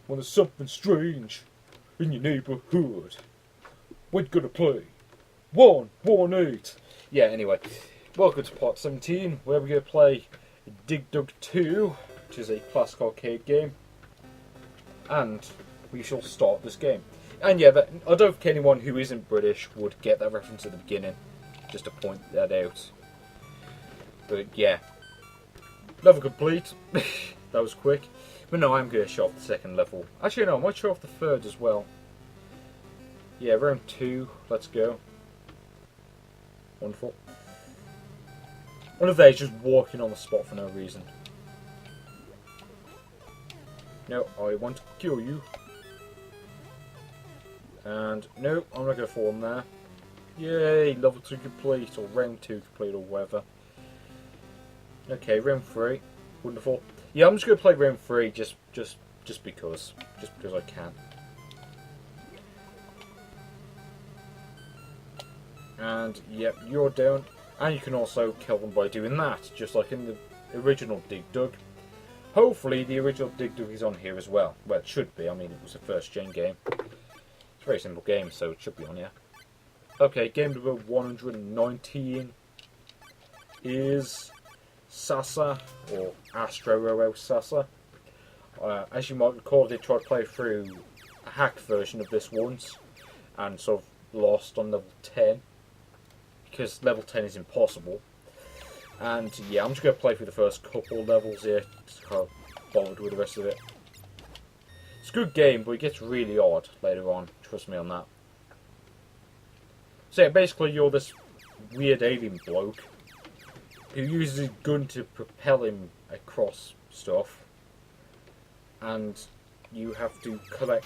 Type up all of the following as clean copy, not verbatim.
when there's something strange in your neighborhood. We're gonna play 118. Yeah, anyway, welcome to part 17, where we're gonna play Dig Dug 2, which is a classic arcade game, and we shall start this game. And yeah, I don't think anyone who isn't British would get that reference at the beginning, just to point that out. But yeah, level complete. That was quick. But no, I'm going to show off the second level. Actually, no, I might show off the third as well. Yeah, round 2. Let's go. Wonderful. One of those just walking on the spot for no reason. No, I want to kill you. And no, I'm not going to fall in there. Yay, level 2 complete, or round 2 complete, or whatever. Okay, round 3. Wonderful. Yeah, I'm just going to play round 3 just because. Just because I can. And, yep, you're down. And you can also kill them by doing that, just like in the original Dig Dug. Hopefully the original Dig Dug is on here as well. Well, it should be. I mean, it was a first-gen game. It's a very simple game, so it should be on here. Okay, game number 119 is Sasa, or Astro Row Sasa. As you might recall, I did try to play through a hacked version of this once, and sort of lost on level 10, because level 10 is impossible. And yeah, I'm just going to play through the first couple of levels here, just kind of bothered with the rest of it. It's a good game, but it gets really odd later on, trust me on that. So yeah, basically you're this weird alien bloke who uses his gun to propel him across stuff, and you have to collect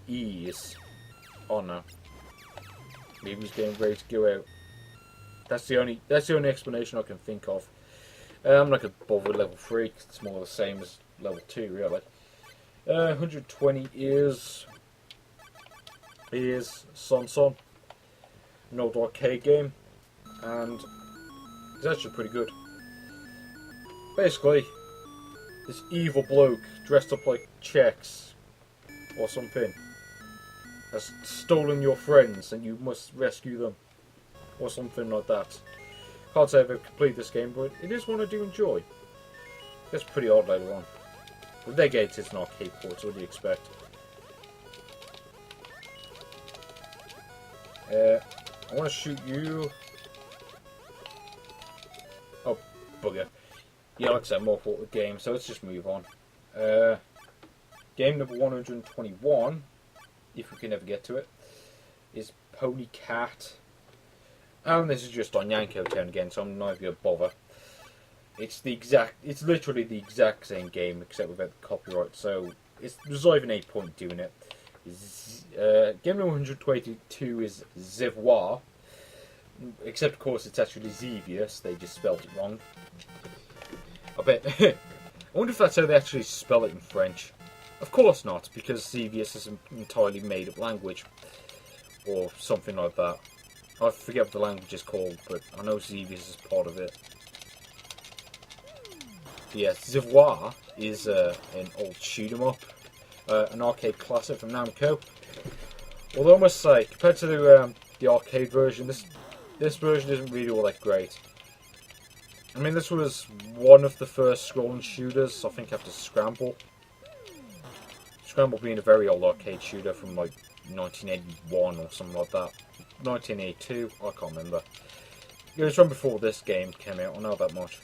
E's. Oh no, maybe he's getting ready to go out. That's the only explanation I can think of. I'm not going to bother with level 3 because it's more the same as level 2 really. 120 is Son, an old arcade game, and it's actually pretty good. Basically, this evil bloke dressed up like Chex or something has stolen your friends and you must rescue them, or something like that. Can't say I've ever completed this game, but it is one I do enjoy. It's pretty odd later on. But they gave it's an arcade port, so what do you expect? I want to shoot you. Oh, bugger. Yeah, like I said, more for the game, so let's just move on. Game number 121, if we can ever get to it, is Pony Cat. And this is just on Yanko Town again, so I'm not even going to bother. It's literally the exact same game, except without the copyright, so there's not even a point doing it. Game number 122 is Zevoir, except of course it's actually Xevious, they just spelled it wrong. I wonder if that's how they actually spell it in French. Of course not, because Xevious is an entirely made up language, or something like that. I forget what the language is called, but I know Xevious is part of it. Yeah, Zevoir is an old shoot 'em up, an arcade classic from Namco. Although I must say, compared to the arcade version, this version isn't really all that great. I mean, this was one of the first scrolling shooters, I think, after Scramble. Scramble being a very old arcade shooter from like 1981 or something like that. 1982, I can't remember. It was from before this game came out, I know that much.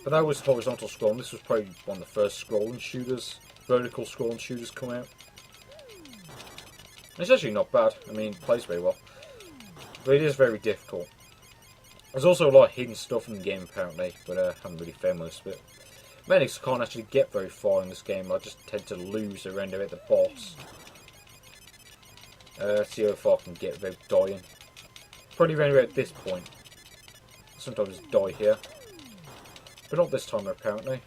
But that was horizontal scrolling. This was probably one of the first scrolling shooters, vertical scrolling shooters come out. It's actually not bad. I mean, it plays very well. But it is very difficult. There's also a lot of hidden stuff in the game apparently, but I haven't really found most of it. Mainly because I can't actually get very far in this game. I just tend to lose around about the boss. Let's see how far I can get without dying. Probably around about this point. Sometimes die here. But not this time apparently.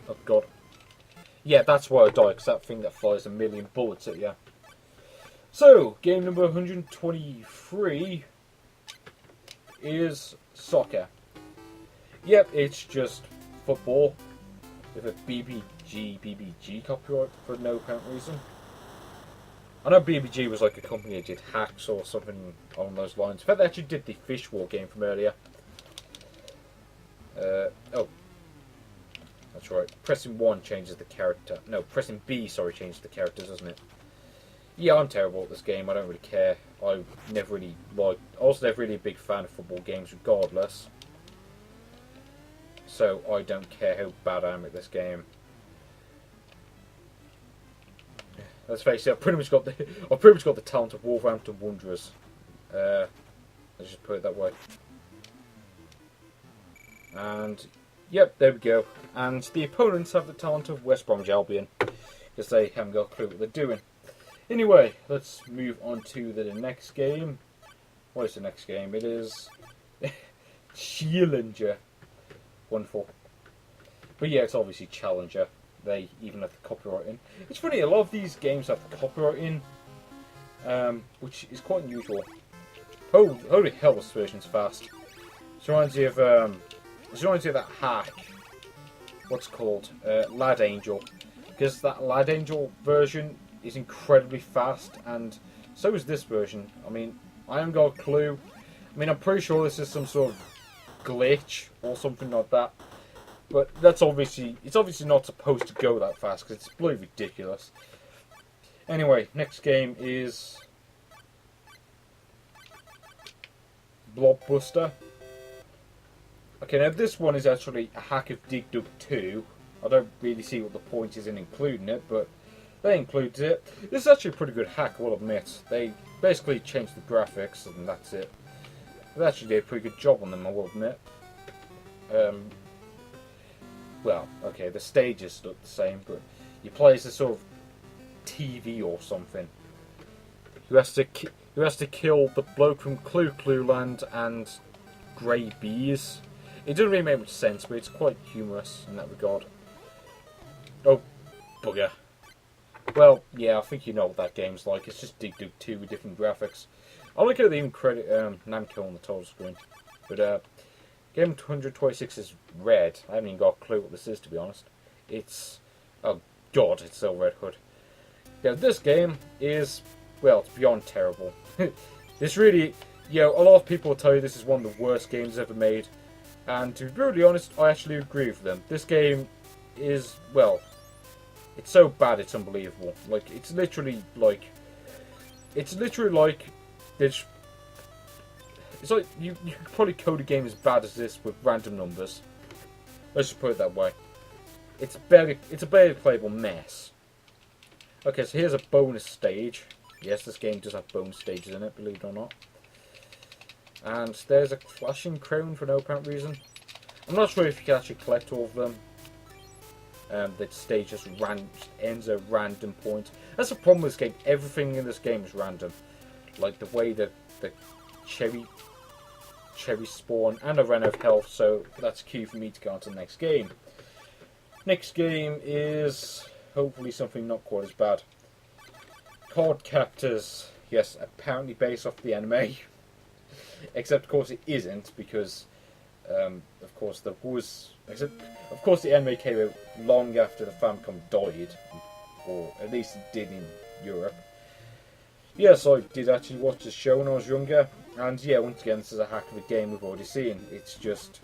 Oh god. Yeah, that's why I die, because that thing that fires a million bullets at you. So, game number 123 is soccer. Yep, it's just football with a BB BBG copyright for no apparent reason. I know BBG was like a company that did hacks or something along those lines. In fact, they actually did the Fish War game from earlier. Oh, that's right. Pressing 1 changes the character. No, pressing B, sorry, changes the characters, doesn't it? Yeah, I'm terrible at this game. I don't really care. I never really liked. Also, never really a big fan of football games, regardless. So I don't care how bad I am at this game. Let's face it, I've pretty much got the talent of Wolverhampton Wanderers. Let's just put it that way. And yep, there we go. And the opponents have the talent of West Bromwich Albion, because they haven't got a clue what they're doing. Anyway, let's move on to the next game. What is the next game? It is Challenger. Wonderful. But yeah, it's obviously Challenger. They even have the copyright in. It's funny, a lot of these games have the copyright in, which is quite unusual. Oh, holy hell, this version's fast. It reminds me of that hack. What's it called? Lad Angel. Because that Lad Angel version is incredibly fast, and so is this version. I mean, I haven't got a clue. I mean, I'm pretty sure this is some sort of glitch or something like that. But it's obviously not supposed to go that fast, because it's bloody ridiculous. Anyway, next game is Blobbuster. Okay, now this one is actually a hack of Dig Dug 2. I don't really see what the point is in including it, but they included it. This is actually a pretty good hack, I will admit. They basically changed the graphics, and that's it. They actually did a pretty good job on them, I will admit. Well, okay, the stages look the same, but you play as a sort of TV or something who has to kill the bloke from Clue Clue Land and Grey Bees. It doesn't really make much sense, but it's quite humorous in that regard. Oh, bugger. Well, yeah, I think you know what that game's like. It's just Dig Dug 2 with different graphics. I like how they even credit Namco on the title screen. But game 226 is red. I haven't even got a clue what this is, to be honest. It's... oh god, it's still Red Hood. Yeah, this game is... well, it's beyond terrible. This really... you know, a lot of people will tell you this is one of the worst games ever made. And to be brutally honest, I actually agree with them. This game is... well... it's so bad it's unbelievable. Like, it's literally like... there's... it's like you could probably code a game as bad as this with random numbers. Let's just put it that way. It's a barely playable mess. Okay, so here's a bonus stage. Yes, this game does have bonus stages in it, believe it or not. And there's a clashing crown for no apparent reason. I'm not sure if you can actually collect all of them. The stage just ends at a random point. That's the problem with this game. Everything in this game is random. Like the way that the cherry spawn, and I ran out of health, so that's key for me to go on to the next game. Next game is hopefully something not quite as bad. Card Captors. Yes, apparently based off the anime. Except of course it isn't, because of course there was... of course the anime came out long after the Famicom died, or at least it did in Europe. Yes, I did actually watch the show when I was younger, and yeah, once again, this is a hack of a game we've already seen. It's just,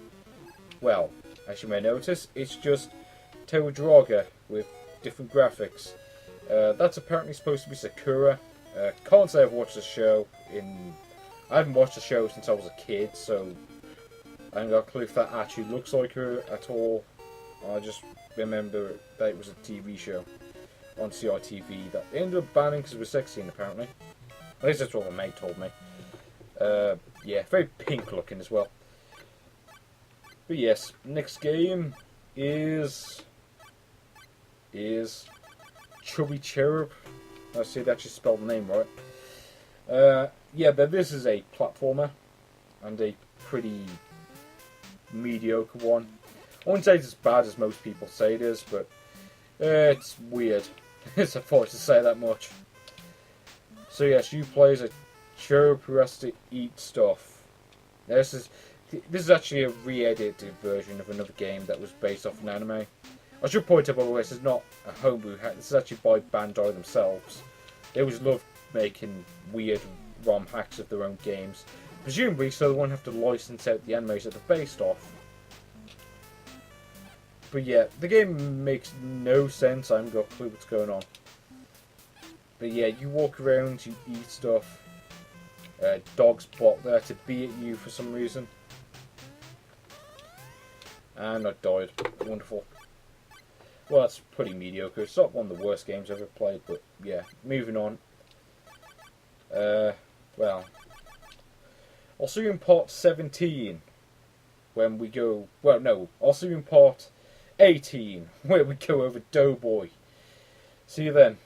well, as you may notice, it's just Tail Draga with different graphics. That's apparently supposed to be Sakura. Can't say I've watched the show I haven't watched the show since I was a kid, so I haven't got a clue if that actually looks like her at all. I just remember that it was a TV show on CITV that they ended up banning because it was sex scene, apparently. At least that's what my mate told me. Yeah, very pink looking as well. But yes, next game is Chubby Cherub. I see they actually spelled the name right. Yeah, but this is a platformer, and a pretty mediocre one. I wouldn't say it's as bad as most people say it is, but it's weird. It's a force to say that much. So yes, you play as a cherub who has to eat stuff. This is actually a re-edited version of another game that was based off an anime. I should point out, by the way, this is not a homebrew hack. This is actually by Bandai themselves. They always love making weird ROM hacks of their own games. Presumably, so they won't have to license out the animes that they're based off. But yeah, the game makes no sense. I haven't got a clue what's going on. But yeah, you walk around, you eat stuff. Dogs bot there to be at you for some reason. And I died. Wonderful. Well, that's pretty mediocre. It's not one of the worst games I've ever played, but yeah. Moving on. Well. I'll see you in part 17. When we go... Well, no. I'll see you in part 18. Where we go over Doughboy. See you then.